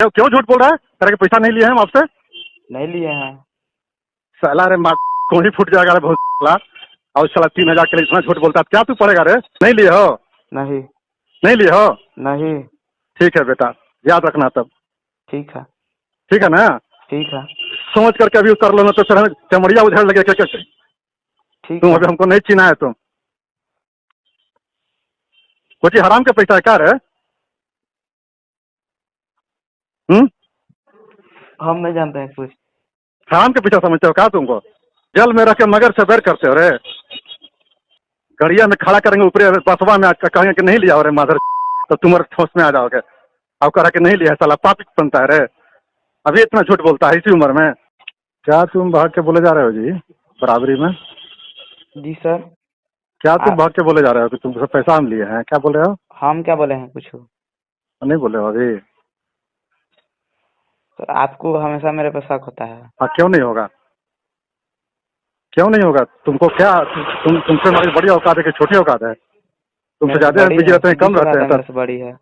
क्यों क्यों झूठ बोल रहा है? तेरे के पैसा नहीं लिए हैं हम आपसे? नहीं लिए हैं। साला रे माँ कौन ही फूट जाएगा रे बहुत साला। और साला 3,000 के लिए इतना झूठ बोलता है, क्या तू पड़ेगा रे? नहीं लिए हो? नहीं। नहीं लिए हो? नहीं। ठीक है बेटा, याद रखना तब। ठीक है। ठीक है ना? ठीक है। सोच करके अभी कर लो ना तो सर चमड़िया उधर लगे क्या? ठीक तुम है। अभी हमको नहीं चिना है तुम। कुछ हराम का पैसा है क्या रे? हम नहीं जानते हैं कुछ। हराम के पैसा समझते हो क्या तुमको? जल में रख के मगर से बैर करते हो रे। गड़िया में खड़ा करेंगे ऊपरी बसवा में कहेंगे कि नहीं लिया हो रे माधर, तो तुम्हारे ठोस में आ जाओगे। अब करा कि नहीं लिया है, साला पापी बनता है रे। अभी इतना झूठ बोलता है इसी उम्र में। क्या तुम भाग के बोले जा रहे हो जी बराबरी में? जी सर। क्या तुम आप भाग के बोले जा रहे हो कि तुमसे पैसा हम लिए हैं? क्या बोले हो? हम क्या बोले हैं कुछ? नहीं बोले हो अभी? सर आपको हमेशा मेरे पे शक होता है। हाँ, क्यों नहीं होगा? क्यों नहीं होगा? तुमको क्या तुमसे हमारी बड़ी औकात है कि छोटी औकात है? तुमसे मेरे से ज्यादा बड़ी बिजी है, रहते हैं, सीधी कम सी रहते बात हैं है, सर? मेरे से बड़ी है।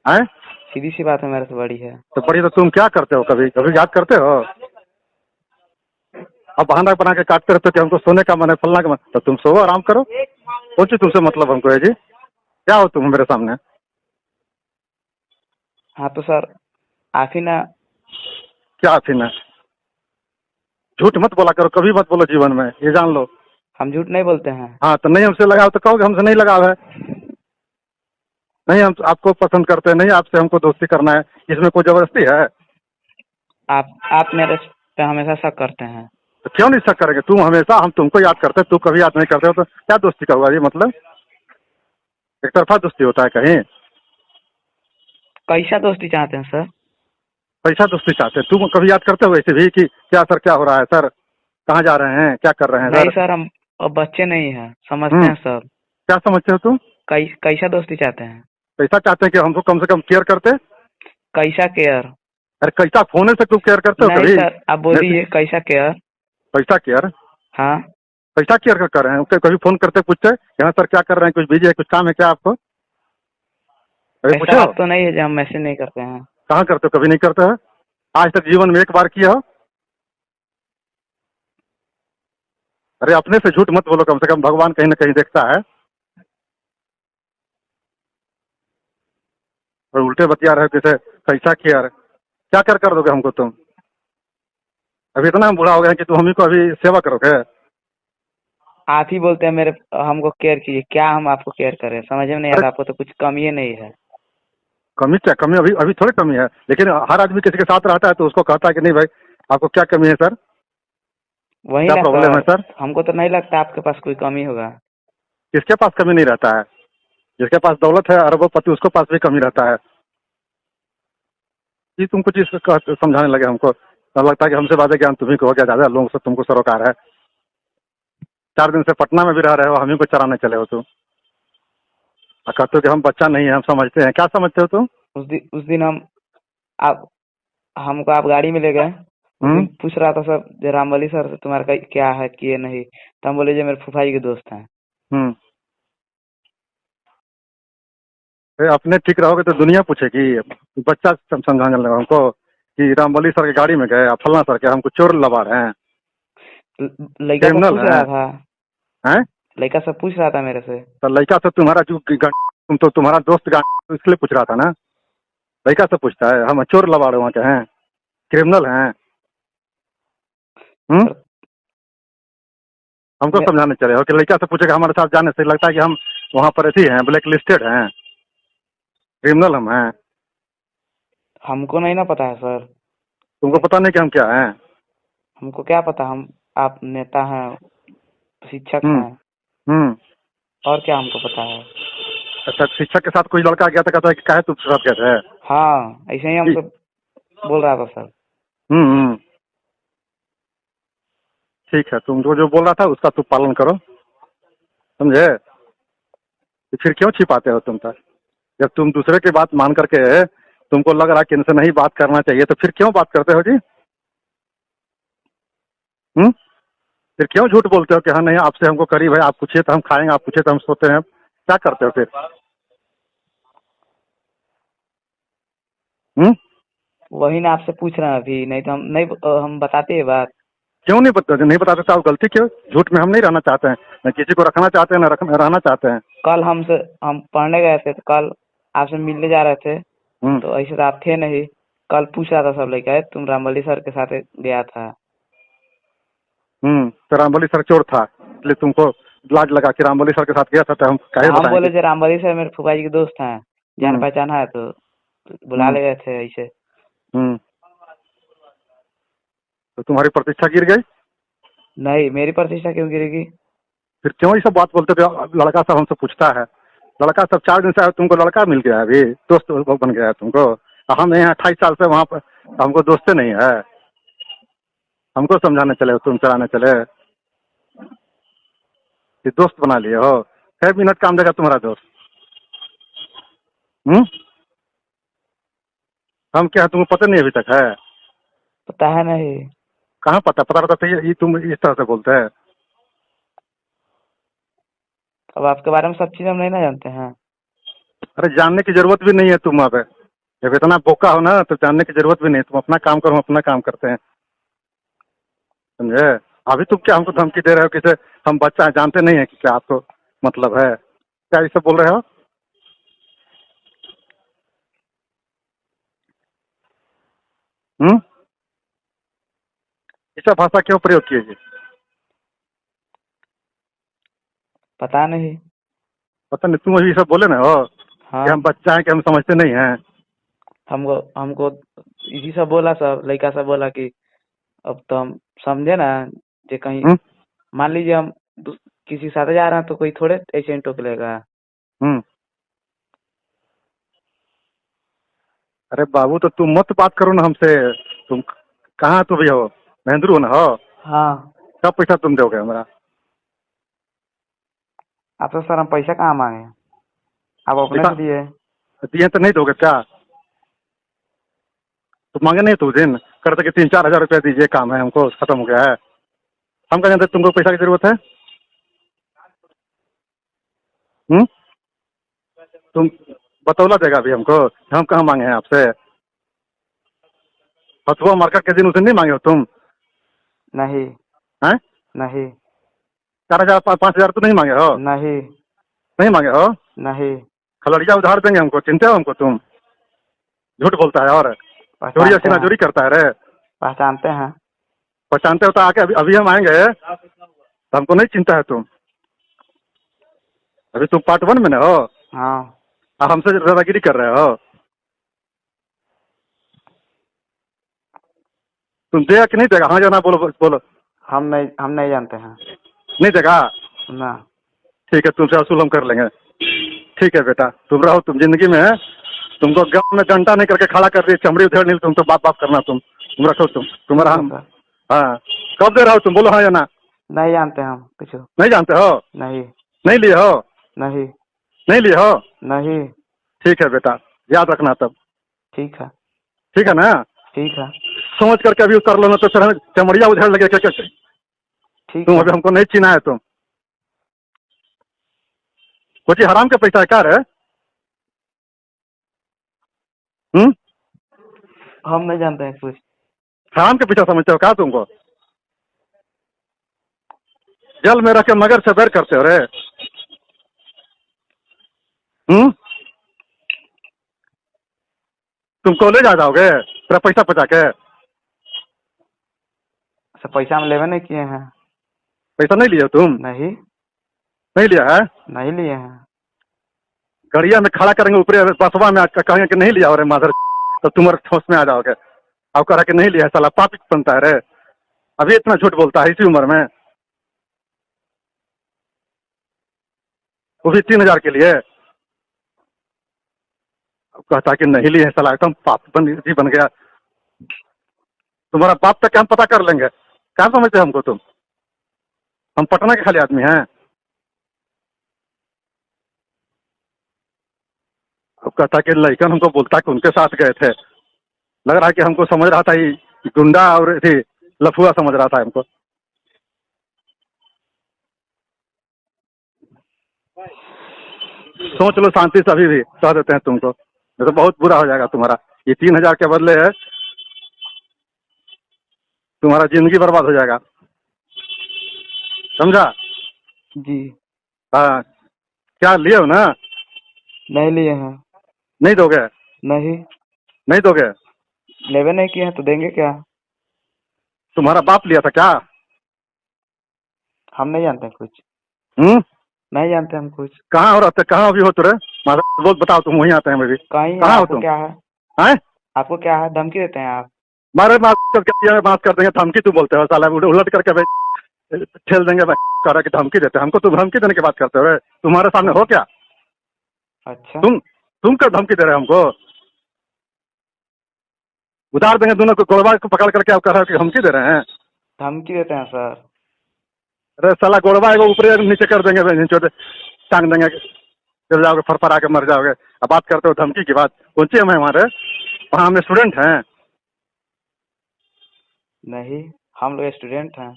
हैं? सीधी सी बात है, मेरे से बड़ी है। तो बड़ी तो तुम क्या करते हो? कभी कभी याद करते हो? अब बहाना बना के काटते रहते हो कि हमको सोने का मन है, फलना का मन, तो तुम सो आराम करो। सोचो तुमसे मतलब हमको है जी? क्या हो तुम मेरे सामने? हाँ तो सर आप ही ना। क्या फिर ना? झूठ मत बोला करो, कभी मत बोलो जीवन में, ये जान लो। हम झूठ नहीं बोलते हैं। हाँ, तो नहीं हमसे लगाव तो कहोगे हमसे नहीं लगाव है। नहीं, हम आपको पसंद करते हैं, नहीं आपसे हमको दोस्ती करना है, इसमें कोई जबरदस्ती है? आप मेरे पे हमेशा शक करते हैं। तो क्यों नहीं शक करेंगे? तुम हमेशा हम तुमको याद करते हैं, तू कभी याद नहीं करते हो, तो क्या दोस्ती का हुआ ये मतलब? एक तरफा दोस्ती होता है कहीं? कैसा दोस्ती चाहते हैं सर? पैसा दोस्ती चाहते हैं? तुम कभी याद करते हो वैसे भी कि क्या सर, क्या हो रहा है सर, कहाँ जा रहे हैं, क्या कर रहे हैं नहीं सर? सर, हम अब बच्चे नहीं हैं, समझते हैं सब। क्या समझते हो तुम? कैसा दोस्ती चाहते हैं? पैसा चाहते हैं कि हमको कम से कम केयर करते? कैसा केयर? अरे कैसा फोन से तुम केयर करते हो नहीं कभी? सर आप बोलिए कैसा केयर? पैसा केयर? हाँ। पैसा केयर कर रहे हैं? कभी फोन करते पूछते यहाँ सर क्या कर रहे हैं, कुछ बिजी है, कुछ काम है क्या आपको? अभी ऐसा पूछो। बात तो नहीं है जो हम मैसेज नहीं करते हैं। कहाँ करते हो? कभी नहीं करते हो? आज तक जीवन में एक बार किया हो? अरे अपने से झूठ मत बोलो, कम से कम भगवान कहीं ना कहीं देखता है। और उल्टे बतिया रहे हो किसे कैसा केयर? क्या कर दोगे हमको तुम? अभी इतना बुरा हो गया कि तुम हम ही को अभी सेवा करोगे? आप ही बोलते हैं मेरे हमको केयर कीजिए, क्या हम आपको केयर करें? समझ में नहीं अरे आता, आपको तो कुछ कमी ही नहीं है। कमी क्या कमी? अभी अभी थोड़ी कमी है, लेकिन हर आदमी किसी के साथ रहता है तो उसको कहता है कि नहीं भाई आपको क्या कमी है सर, वही क्या ना प्रॉब्लम है सर, सर? हमको तो नहीं लगता आपके पास कोई कमी होगा। किसके पास कमी नहीं रहता है? जिसके पास दौलत है अरबोपति, उसके पास भी कमी रहता है। ये तुमको चीज समझाने लगे हमको, तो लगता है कि हमसे ज्यादा ज्ञान तुम्ही को हो गया, ज्यादा लोगों से तुमको सरोकार है। 4 दिन से पटना में भी रह रहे हो, हम ही को चराने चले हो तुम, और कहते हो कि हम बच्चा नहीं है, हम समझते हैं। क्या समझते हो तुम? उस दिन आप हमको आप गाड़ी में ले गए। उस दिन पूछ रहा था सर जो रामबली सर से तुम्हारा क्या है किए नहीं, तो हम बोले जो मेरे फूफा जी के दोस्त हैं। अपने ठीक रहोगे तो दुनिया पूछेगी। बच्चा समझाने लगा हमको कि रामबली सर की गाड़ी में गए, फलना सर के हमको चोर लगा रहे हैं, लड़का सब क्रिमिनल पूछ रहा था। हैं? लड़का सब पूछ रहा था मेरे से। तो लड़का से तुम्हारा जो तुम तो तुम्हारा दोस्त तो इसलिए पूछ रहा था ना। लड़का से पूछता है हम चोर लगा रहे वहाँ के हैं, क्रिमिनल हैं? हमको समझाने चले हो कि लड़का से पूछेगा हमारे साथ जाने से लगता है कि हम वहाँ पर ऐसे हैं, ब्लैक लिस्टेड हैं, क्रिमिनल हम हैं। हमको नहीं ना पता है सर। तुमको पता नहीं कि हम क्या हैं? हमको क्या पता, हम आप नेता हैं, शिक्षक हैं, और क्या हमको पता है। अच्छा, शिक्षक के साथ कोई लड़का गया था, कहता है कि काहे तुम साथ गए थे? हाँ ऐसे ही हमको बोल रहा था सर। ठीक है, तुम जो बोल रहा था उसका तुम पालन करो, समझे? तो फिर क्यों छिपाते हो तुम तक? जब तुम दूसरे की बात मान करके तुमको लग रहा है कि इनसे नहीं बात करना चाहिए, तो फिर क्यों बात करते हो जी? फिर क्यों झूठ बोलते हो कि हाँ नहीं आपसे हमको करीब है, आप पूछिए तो हम खाएंगे, आप पूछिए तो हम सोते हैं? क्या करते हो फिर? वही ना आपसे पूछ रहे हैं अभी, नहीं तो हम नहीं हम बताते ये बात। क्यों नहीं बताते तो आप गलती क्यों? झूठ में हम नहीं रहना चाहते हैं, न किसी को रखना चाहते हैं, न रहना चाहते हैं। कल हम पढ़ने गए थे, तो कल आपसे मिलने जा रहे थे, हम्म। तो ऐसे तो आप थे नहीं। कल पूछ रहा था सब लड़का, तुम रामबली सर के साथ गया था। तो रामबली सर चोर था, इसलिए तुमको लाज लगा कि रामबली सर के साथ गया था, तो हम काहे हम बोले बताएंगे? थे रामबली सर मेरे फूफा जी के दोस्त हैं, जान हम्म। पहचान है, तो बुला हम्म। ले गए थे ऐसे। हम्म। तो तुम्हारी प्रतिष्ठा गिर गई? नहीं, मेरी प्रतिष्ठा क्यों गिरेगी? फिर क्यों ये सब बात बोलते थे? लड़का सब हमसे पूछता है, लड़का सब 4 दिन से तुमको लड़का मिल गया है, अभी दोस्त बन गया है तुमको? हम यहाँ 28 साल से वहाँ पर, हमको दोस्ते नहीं है। हमको समझाने चले, तुम चलाने चले कि दोस्त बना लिए हो? 6 मिनट काम देगा तुम्हारा दोस्त? हम्म। हम क्या है, तुमको पता नहीं अभी तक है? पता है नहीं। कहाँ पता रहता था? ये तुम इस तरह से बोलते हैं। अब आपके बारे में सब चीज हम नहीं ना जानते हैं। अरे जानने की जरूरत भी नहीं है, तुम अब जब इतना बोका हो ना, तो जानने की जरूरत भी नहीं। तुम अपना काम करो, हम अपना काम करते हैं, समझे? अभी तुम क्या हमको धमकी दे रहे हो? किसे हम बच्चा है, जानते नहीं है कि क्या आपको मतलब है? क्या ये सब बोल रहे हो? ऐसा भाषा क्यों प्रयोग किए जी? पता नहीं। पता नहीं, तुम अभी ये सब बोले ना हो कि हाँ, हम बच्चा है, कि हम समझते नहीं हैं। हमको हमको इसी सब बोला, सब लड़का सब बोला कि अब तो हम समझे ना, जे कहीं हम्म। मान लीजिए हम किसी के साथ जा रहे हैं, तो कोई थोड़े ऐसे ही टोक लेगा। हम्म। अरे बाबू, तो तुम मत बात करो ना हमसे। तुम कहाँ तो भी हो? महेंद्रू हो ना हो? हाँ, कब पैसा तुम दोगे हमारा? आपसे सर हम पैसा कहाँ मांगे, आप अपने पैसा से दिए। दिए तो नहीं दोगे क्या? तो मांगे नहीं तो उस दिन करते कि 3-4 हजार रुपया दीजिए, काम है हमको, खत्म हो गया है। हम क्या जानते तुमको पैसा की जरूरत है? हम्म। तुम बतौला देगा अभी हमको? हम कहाँ मांगे हैं आपसे? फतुआ मार्केट के दिन उस दिन नहीं मांगे हो तुम? नहीं। हैं? नहीं। 4 हजार 5 हजार तो नहीं मांगे हो? नहीं। नहीं मांगे हो? नहीं। खलड़िया उधार देंगे हमको? चिंता हो हमको तुम? झूठ बोलता है और चोरी पहचानते असीना हैं। चोरी करता है रे। पहचानते हैं। पहचानते हो तो आके अभी हम आएंगे तो हमको नहीं चिंता है तुम? अभी तुम पार्ट 1 में ना हो? हाँ। आप हमसे दादागिरी कर रहे हो? तुम देगा कि नहीं देगा? हाँ या ना बोलो बोलो। हम नहीं जानते हैं नहीं देगा? ना। ठीक है, तुमसे असूल हम कर लेंगे। ठीक है बेटा, तुम रहो, तुम जिंदगी में तुमको गांव में डंडा नहीं करके खड़ा कर दिए, चमड़ी उधेड़ नहीं, तुम तो बाप बाप करना। तुम रखो, तुम्हारा ठीक है हम। सर। हाँ। कब दे रहा हो तुम? बोलो हाँ या ना। नहीं जानते हम कुछ। नहीं जानते हो? नहीं। नहीं लिए हो? नहीं। नहीं लिए हो? नहीं। ठीक है बेटा, याद रखना तब। ठीक है। ठीक है ना? ठीक है। सोच करके अभी उतर लो ना, तो फिर चमड़िया उधेड़ लगे क्या? ठीक तुम है। अभी हमको नहीं चिना है तुम? कुछ हराम के पैसा है क्या रे? हम नहीं जानते हैं कुछ। हराम के पीछा समझते हो क्या तुमको? जल में रख के मगर से बैर करते हो रे। तुम कॉलेज आ जाओगे तेरा पैसा बचा के? सर पैसा हम लेवे नहीं किए हैं। पैसा नहीं लिए हो तुम? नहीं। नहीं लिया है? नहीं लिए हैं। गड़िया में खड़ा करेंगे ऊपर बसवा में, कहेंगे कि नहीं लिया, और माधर तो तुम्हारे ठोस में आ जाओगे। अब कह रहा कि नहीं लिया, साला पापी बनता है रे। अभी इतना झूठ बोलता है इसी उम्र में, वो भी 3 हजार के लिए। अब कहता कि नहीं लिए, साला एकदम पापी बन गया। तुम्हारा बाप तक हम पता कर लेंगे। क्या समझते हैं हमको तुम? हम पटना के खाली आदमी हैं? अब कहता कि लड़कन हमको बोलता कि उनके साथ गए थे। लग रहा है कि हमको समझ रहा था ये गुंडा और थी लफुआ समझ रहा था हमको। सोच लो शांति से, अभी भी कह देते हैं तुमको, नहीं तो बहुत बुरा हो जाएगा तुम्हारा। ये 3 हजार के बदले है तुम्हारा जिंदगी बर्बाद हो जाएगा, समझा? जी हाँ, क्या लिए हो ना? नहीं लिए हैं। नहीं दोगे? नहीं नहीं दोगे? लेवे नहीं किए हैं तो देंगे क्या? तुम्हारा बाप लिया था क्या? हम नहीं जानते हैं कुछ। हम्म? नहीं जानते हम कुछ। कहाँ हो रहते, कहाँ अभी हो तुरे? बोल बताओ, तुम वहीं आते हैं मैं भी। कहीं है, कहाँ हो आपको तुम? क्या है? हैं? आपको क्या है, धमकी देते हैं आप? मारे बात कर देंगे, धमकी तू बोलते हो साला, उलट करके भाई ठेल देंगे भाई, कह रहा कि धमकी देते हैं हमको, तुम धमकी देने की बात करते हो? तुम्हारे सामने हो क्या? अच्छा तुम क्या धमकी दे रहे हो हमको? उतार देंगे दोनों को, गोलवा को पकड़ करके आप कह रहे हो कि धमकी दे रहे हैं? धमकी देते हैं सर। अरे साला गोलवा को ऊपर नीचे कर देंगे, नीचे टांग देंगे, गिर जाओगे, फरफरा के मर जाओगे। अब बात करते हो धमकी की बात, कौन सी हम हमारे वहाँ हम स्टूडेंट हैं? नहीं, हम लोग स्टूडेंट हैं।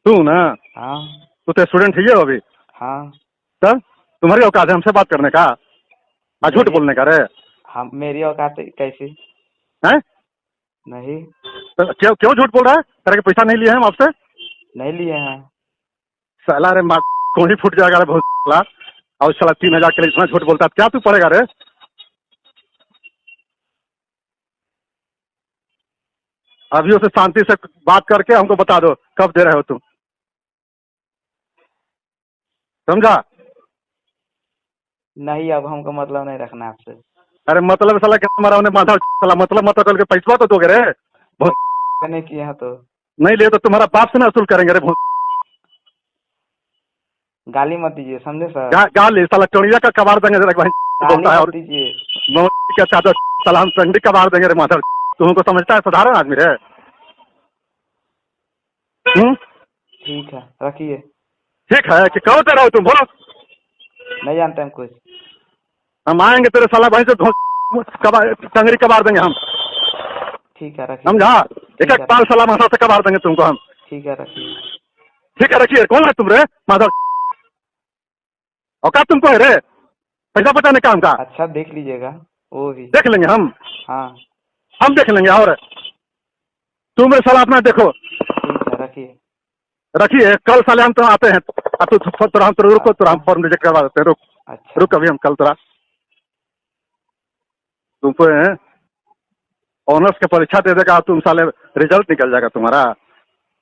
तू ना, हाँ तू तो स्टूडेंट ही है अभी। हाँ। सर, तुम्हारी औकात है हमसे बात करने का, आज झूठ मेरी बोलने का? रे हम मेरी औकात कैसी? हैं? नहीं तो क्यों क्यों झूठ बोल रहा है? तेरे के पैसा नहीं लिए हैं हम आपसे? नहीं लिए हैं। साला रे माँ कौन ही फूट जाएगा रे बहुत साला। और साला 3,000 के लिए इतना झूठ बोलता है, क्या तू पड़ेगा रे? अभी उसे शांति से बात करके हमको बता दो कब दे रहे हो तुम, समझा? नहीं, अब हमको मतलब नहीं रखना है आपसे। अरे मतलब साला क्या मारा उन्हें माथा साला, मतलब करके पैसा तो दोगे रे? बहुत नहीं किए हैं तो नहीं लिए तो तुम्हारा बाप से ना वसूल करेंगे रे। बहुत गाली मत दीजिए, समझे सर? गाली साला चौड़िया का कबाड़ देंगे रे भाई, गाली बोलता है। मत और दीजिए। क्या चाहते हो साला, हम चंडी कबाड़ देंगे रे माधर, तुमको समझता है साधारण आदमी रे? ठीक है, रखिए। ठीक है कि कहो दे रहे हो तुम, बोलो। नहीं जानते हम कुछ। हम आएंगे तेरे साला भाई से टंगरी कबाड़ देंगे हम, ठीक है, रखिए। समझा? एक एक पाल साला माथा से कबाड़ देंगे तुमको हम। ठीक है, रखिए। ठीक है रखिए। कौन है तुम रे माधव? औकात तुमको है रे पैसा बचाने काम का? अच्छा, देख लीजिएगा वो भी। देख लेंगे हम, हाँ हम देख लेंगे। और तुम साला अपना देखो। ठीक है, रखिए। रखिए, कल साले हम तो आते हैं। तो हम तो रुको, तो हम फॉर्म रिजेक्ट करवा देते हैं। रुक अच्छा रुक, अभी हम कल तोरा तुमको ऑनर्स की परीक्षा दे देगा, तुम साले रिजल्ट निकल जाएगा तुम्हारा,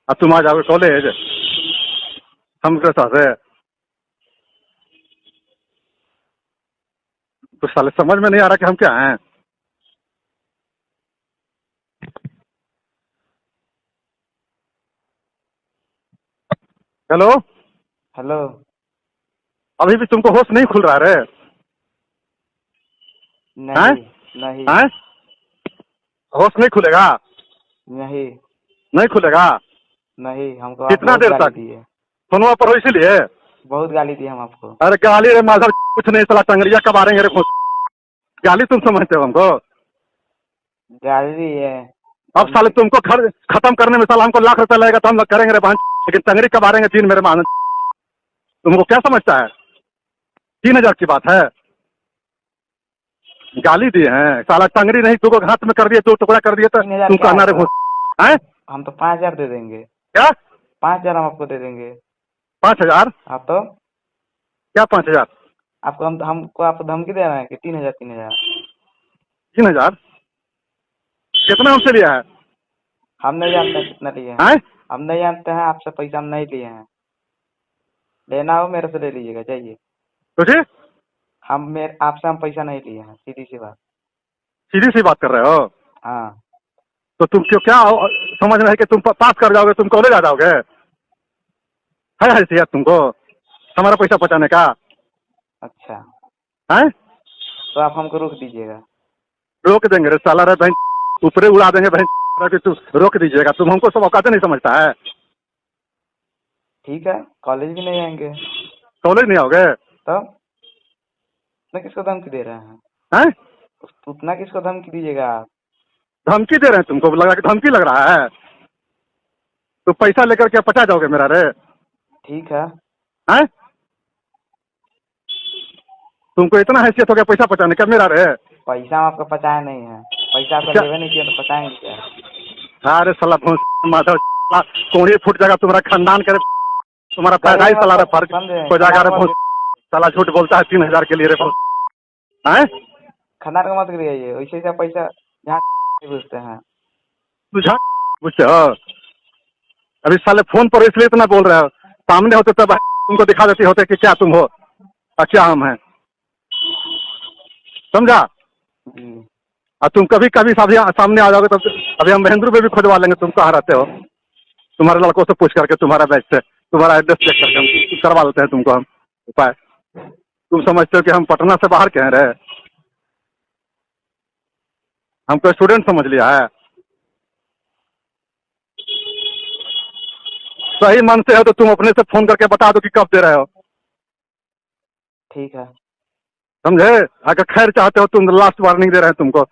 अब तुम आ जाओगे कॉलेज हमके साथ है। तो साले समझ में नहीं आ रहा कि हम क्या हैं। Hello, hello. अभी भी तुमको होश नहीं खुल रहा रे? हैं? नहीं नहीं हैं? होश नहीं खुलेगा? नहीं नहीं खुलेगा? नहीं, हमको आप कितना बहुत देर गाली तक? दी है। फोनवा पर हो इसीलिए? बहुत गाली दी हम आपको। अरे गाली रे माधव, कुछ नहीं साला, टंगरिया कब आ रहे रे? गाली तुम समझते हो हमको? गाली दी है। अब साले तुमको घर खत्म करने में साला हमको लाख रुपया लगेगा तो हम लोग करेंगे रे बहन, लेकिन टंगरी कब आ रहे दिन मेरे मान, तुमको क्या समझता है? 3,000 की बात है? गाली दिए हैं साला, टंगरी नहीं तुमको हाथ में कर दिए, 2 टुकड़ा कर दिए तो 3,000 तुम क्या कहना है रे सर? हैं? हम तो 5,000 दे देंगे। क्या 5,000 हम आपको दे देंगे। 5,000? आप तो क्या 5,000? आपको हमको आप धमकी दे रहे हैं कि 3,000 3,000? 3,000 कितना हमसे लिया है? हम नहीं जानते हैं कितना लिए हैं। हैं? हम नहीं जानते हैं, आपसे पैसा हम नहीं लिए हैं। लेना हो मेरे से ले लीजिएगा, जाइए। तुझे आपसे हम पैसा नहीं लिए हैं, सीधी सी बात। सीधी सी बात कर रहे हो? हाँ। तो तुम क्यों क्या समझ रहे है कि तुम पास कर जाओगे, तुम कॉलेज आ जाओगे? है हैसियत तुमको हमारा पैसा बचाने का? अच्छा, हैं? तो आप हमको रोक दीजिएगा। रोक देंगे रे साला रे बहन, ऊपरे उड़ा देंगे बहन कि तू रोक दीजिएगा। तुम हमको सब औकात नहीं समझता है? ठीक है, कॉलेज भी नहीं आएंगे कॉलेज नहीं आओगे? तो उतना किसको धमकी दे रहे हैं? हैं? उतना किसको धमकी दीजिएगा आप? धमकी दे रहे हैं तुमको? लगा कि धमकी लग रहा है? तो पैसा लेकर के पचा जाओगे मेरा रे? ठीक है। हैं? तुमको इतना हैसियत हो गया पैसा पचाने का मेरा रे? पैसा हम आपको पचाया नहीं है। पैसा आपका क्या? लेवे नहीं किया तो पचाएंगे क्या? अरे साला भूस माधव साला, कोड़ी फूट जाएगा तुम्हारा खानदान करे, तुम्हारा पैदा ही साला रे फर्क हो जाएगा रे भूस। साला झूठ बोलता है 3,000 के लिए रे भूस। हैं? खानदान का मत करिए, ये वैसे ऐसा पैसा जहाँ पूछते हैं। तुझा बुझते हो? अभी साले फोन पर इसलिए इतना बोल रहे हो, सामने होते तब तुमको दिखा देते होते कि क्या तुम हो और क्या हम हैं, समझा? जी और तुम कभी कभी सामने आ जाओगे तब अभी हम महेंद्र में भी खोजवा लेंगे तुम कहाँ रहते हो, तुम्हारे लड़कों से पूछ करके, तुम्हारा बैच से तुम्हारा एड्रेस चेक करके हम करवा देते हैं तुमको हम उपाय। तुम समझते हो कि हम पटना से बाहर कह रहे हैं? हमको स्टूडेंट समझ लिया है? सही मन से हो तो तुम अपने से फोन करके बता दो कि कब दे रहे हो, ठीक है। समझे? अगर खैर चाहते हो तुम, लास्ट वार्निंग दे रहे हैं तुमको,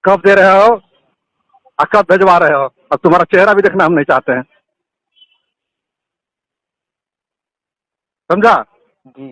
कब दे रहे हो और कब भेजवा रहे हो, और तुम्हारा चेहरा भी देखना हम नहीं चाहते हैं, समझा? जी